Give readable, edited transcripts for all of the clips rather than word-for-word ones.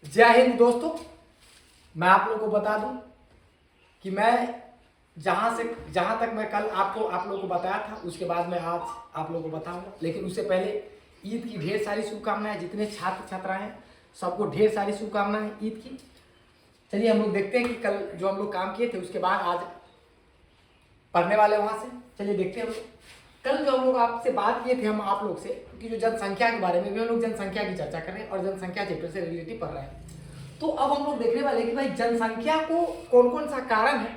जय हिंद दोस्तों। मैं आप लोगों को बता दूं कि मैं जहां तक मैं कल आप लोगों को बताया था उसके बाद मैं आज आप लोगों को बताऊंगा। लेकिन उससे पहले ईद की ढेर सारी शुभकामनाएं। जितने छात्र छात्रा हैं सबको ढेर सारी शुभकामनाएं ईद की। चलिए हम लोग देखते हैं कि कल जो हम लोग काम किए थे उसके बाद आज पढ़ने वाले वहां से। चलिए देखते हैं हम लोग कल जो हम लोग आपसे बात किए थे हम आप लोग से कि जो जनसंख्या के बारे में भी हम लोग जनसंख्या की चर्चा कर रहे हैं और जनसंख्या चैप्टर से रिलेटिव पढ़ रहे हैं। तो अब हम लोग देखने वाले कि भाई जनसंख्या को कौन कौन सा कारण है,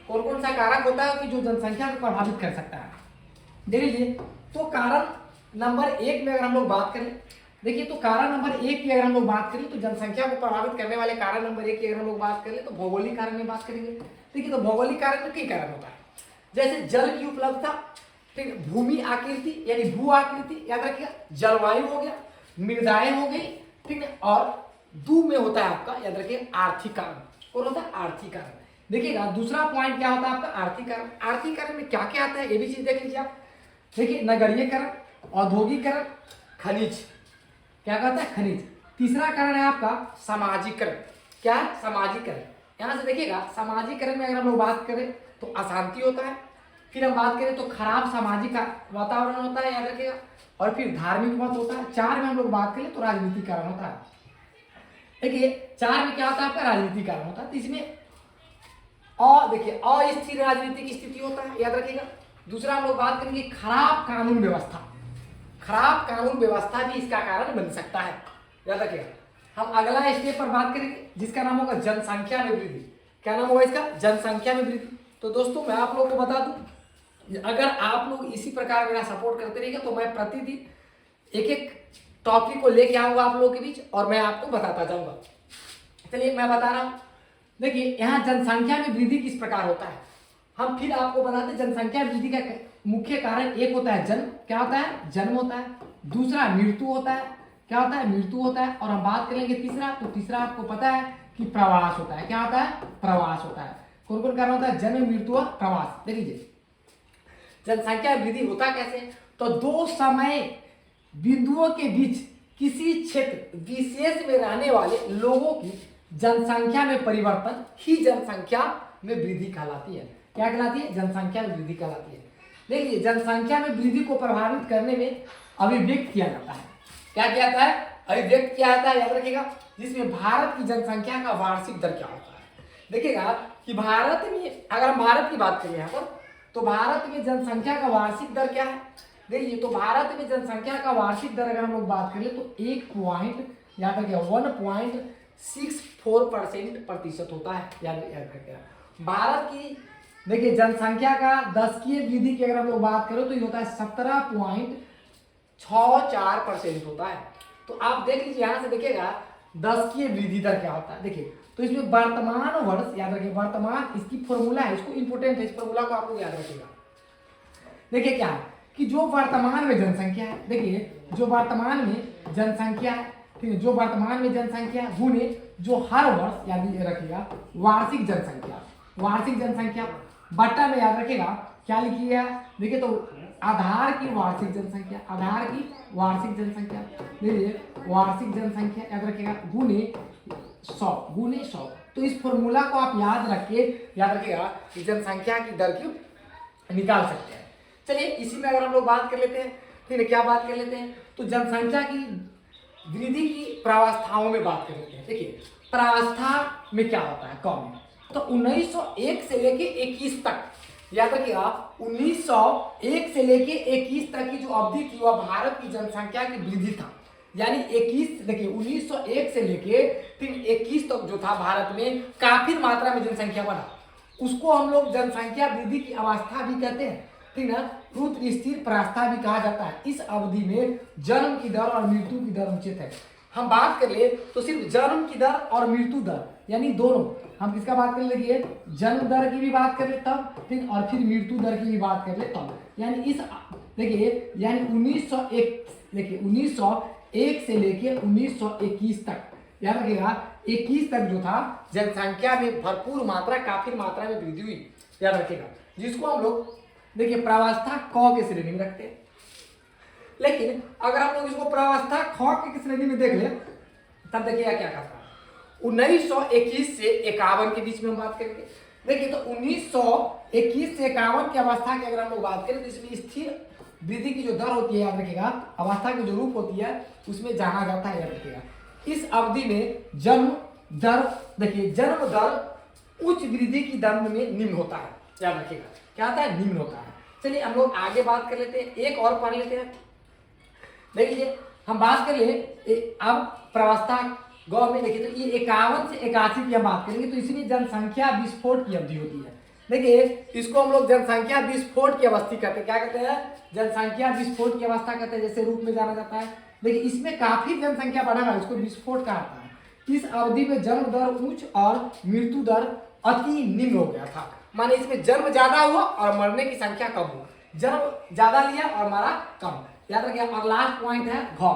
कौन कौन सा कारक होता है कि जो जनसंख्या को प्रभावित कर सकता है। देख लीजिए, तो कारण नंबर 1 में अगर हम लोग बात करें, देखिए तो कारण नंबर 1 की अगर हम लोग बात करें तो जनसंख्या को प्रभावित करने वाले कारण नंबर 1 की अगर हम लोग बात करें तो भौगोलिक कारण में बात करेंगे। देखिए तो भौगोलिक कारण में कई कारण होता है, जैसे जल की उपलब्धता, ठीक, भूमि आकृति यानी भू आकृति, याद रखिएगा, जलवायु हो गया, मृदाएं हो गई, ठीक है, और दू में होता है आपका, याद रखिए, आर्थिक कारण। कौन होता है? आर्थिक कारण। देखिएगा दूसरा पॉइंट क्या होता है आपका? आर्थिक कारण। आर्थिक कारण में क्या क्या आता है ये भी चीज देख लीजिए आप। देखिए नगरीयकरण, औद्योगिकरण, खनिज, क्या कहता है? खनिज। तीसरा कारण है आपका सामाजिकरण। क्या है? सामाजिकरण। यहां से देखिएगा सामाजिकरण में अगर हम लोग बात करें तो अशांति होता है, फिर हम बात करें तो खराब सामाजिक वातावरण होता है, याद रखिएगा, और फिर धार्मिक मत होता है। 4 में हम लोग बात करें तो राजनीतिक कारण होता है। देखिए 4 में क्या होता है आपका? राजनीतिक कारण होता है। तो इसमें देखिए अस्थिर राजनीतिक स्थिति होता है, याद रखिएगा। दूसरा हम लोग बात करेंगे खराब कानून व्यवस्था। खराब कानून व्यवस्था भी इसका कारण बन सकता है, याद रखिएगा। हम अगला स्टेप पर बात करेंगे जिसका नाम होगा जनसंख्या में वृद्धि। क्या नाम होगा इसका? जनसंख्या में वृद्धि। तो दोस्तों मैं आप लोगों को बता दूं, अगर आप लोग इसी प्रकार मेरा सपोर्ट करते रहेंगे तो मैं प्रतिदिन एक एक टॉपिक को लेके आऊंगा आप लोगों के बीच और मैं आपको बताता जाऊंगा। चलिए मैं बता रहा हूं। देखिए यहाँ जनसंख्या में वृद्धि किस प्रकार होता है, हम फिर आपको बताते हैं। जनसंख्या वृद्धि का मुख्य कारण एक होता है जन्म। क्या होता है? जन्म होता है। दूसरा मृत्यु होता है। क्या होता है? मृत्यु होता है। और हम बात करेंगे तीसरा, तो तीसरा आपको पता है कि प्रवास होता है। क्या होता है? प्रवास होता है। कौन कौन कारण होता है? जन्म, मृत्यु और प्रवास। देख लीजिए जनसंख्या वृद्धि होता कैसे, तो दो समय बिंदुओं के बीच किसी क्षेत्र विशेष में रहने वाले लोगों की जनसंख्या में परिवर्तन ही जनसंख्या में वृद्धि कहलाती है। क्या कहलाती है? जनसंख्या में वृद्धि कहलाती है। देखिए जनसंख्या में वृद्धि को प्रभावित करने में अभिव्यक्त किया जाता है। क्या किया जाता है? अभिव्यक्त किया जाता है, याद रखिएगा, जिसमें भारत की जनसंख्या का वार्षिक दर क्या होता है। देखिएगा कि भारत में, अगर हम भारत की बात करें यहाँ पर, तो भारत में जनसंख्या का वार्षिक दर क्या है? देखिए तो भारत में जनसंख्या का वार्षिक दर अगर हम लोग बात करें तो 1.64% होता है, याद रखिएगा। भारत की देखिए जनसंख्या का दशकीय वृद्धि की अगर हम लोग बात करें तो ये होता है 17.64% होता है। तो आप देख लीजिए यहाँ से देखिएगा दशकीय वृद्धि दर क्या होता है। देखिए तो इसमें वर्तमान वर्ष, याद रखिए, वर्तमान इसकी फॉर्मूला है, इसको इंपोर्टेंट है, इस फॉर्मूला को आप लोग याद रखिएगा। देखिए क्या है कि जो वर्तमान में जनसंख्या है, देखिए जो वर्तमान में जनसंख्या है, ठीक है, जो वर्तमान में जनसंख्या गुने जो हर वर्ष, याद रखिएगा, वार्षिक जनसंख्या, वार्षिक जनसंख्या बट्टा में, याद रखिएगा, क्या लिखिएगा। देखिए तो आधार की वार्षिक जनसंख्या, आधार की वार्षिक जनसंख्या, देखिए वार्षिक जनसंख्या, याद रखिएगा, गुने 100। तो इस फॉर्मूला को आप याद रखिएगा कि जनसंख्या की दर की निकाल सकते हैं। चलिए इसी में अगर हम लोग बात कर लेते हैं, ठीक है, क्या बात कर लेते हैं, तो जनसंख्या की वृद्धि की प्रावस्थाओं में बात कर लेते हैं। देखिए प्रावस्था में क्या होता है, कौन है, तो 1901 से लेके 21 तक, याद रखिएगा, 1901 से लेके 21 तक की जो अवधि थी वह भारत की जनसंख्या की वृद्धि था। यानी 21, देखिए 1901 से लेके फिर 21 तक जो था भारत में काफी मात्रा में जनसंख्या बढ़ा, उसको हम लोग जनसंख्या वृद्धि की अवस्था भी कहते हैं, ठीक ना, रुद्र स्थिर प्रावस्था भी कहा जाता है। इस अवधि में जन्म की दर और मृत्यु की दर उचित है। हम बात कर ले तो सिर्फ जन्म की दर और मृत्यु दर, यानी दोनों, हम किसका बात कर लेंगे, जन्म दर की भी बात कर ले तब, ठीक, और फिर मृत्यु दर की भी बात कर ले तब, यानी इस, देखिए यानी 1901, देखिए 1901 से लेके 1921 तक, याद रखिएगा 21 तक जो था जनसंख्या में भरपूर मात्रा, काफी मात्रा में वृद्धि हुई, याद रखिएगा, जिसको हम लोग देखिए प्रावस्था क के श्रेणी में रखते हैं। लेकिन अगर हम लोग इसको प्रावस्था ख की श्रेणी में देख ले तब देखिएगा क्या कहता है, 1921 से 51 के बीच में हम बात करेंगे। देखिए तो 1921 से 51 की अवस्था की अगर हम लोग बात करें तो इसमें स्थिर वृद्धि की जो दर होती है, याद रखिएगा, अवस्था की जो रूप होती है उसमें जाना जाता है, याद रखिएगा। इस अवधि में जन्म दर, देखिए जन्म दर उच्च वृद्धि की दर में निम्न होता है, याद रखिएगा, क्या होता है, निम्न होता है। चलिए हम लोग आगे बात कर लेते हैं, एक और पढ़ लेते हैं। देखिए हम बात कर ले अब प्रवस्था गौ में, देखिए तो ये 51 से 81 की हम बात करेंगे तो इसमें जनसंख्या विस्फोट की अवधि होती है। देखिए इसको हम लोग जनसंख्या विस्फोट की अवस्था कहते हैं, क्या कहते हैं, जनसंख्या विस्फोट की अवस्था कहते हैं, जैसे रूप में जाना जाता है। देखिए इसमें काफी जनसंख्या बढ़ा है, इसको विस्फोट कहा जाता है। इस अवधि में जन्म दर उच्च और मृत्यु दर अति निम्न हो गया था, माने इसमें जन्म ज्यादा हुआ और मरने की संख्या कम हुआ, जन्म ज्यादा लिया और मरा कम, याद रखिए। और लास्ट पॉइंट है घ,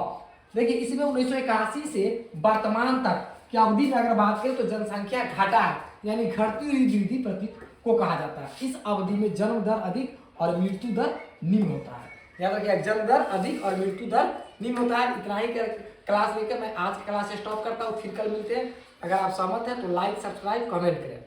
देखिए इसमें 1981 से वर्तमान तक की अवधि में अगर बात करें तो जनसंख्या घटा है, यानी घटती हुई वृद्धि प्रति को कहा जाता है। इस अवधि में जन्म दर अधिक और मृत्यु दर निम्न होता है, याद रखिए, जन्म दर अधिक और मृत्यु दर निम्न होता है। इतना ही क्लास लेकर मैं आज की क्लास स्टॉप करता हूँ, फिर कल मिलते हैं। अगर आप सहमत हैं तो लाइक, सब्सक्राइब, कमेंट करें।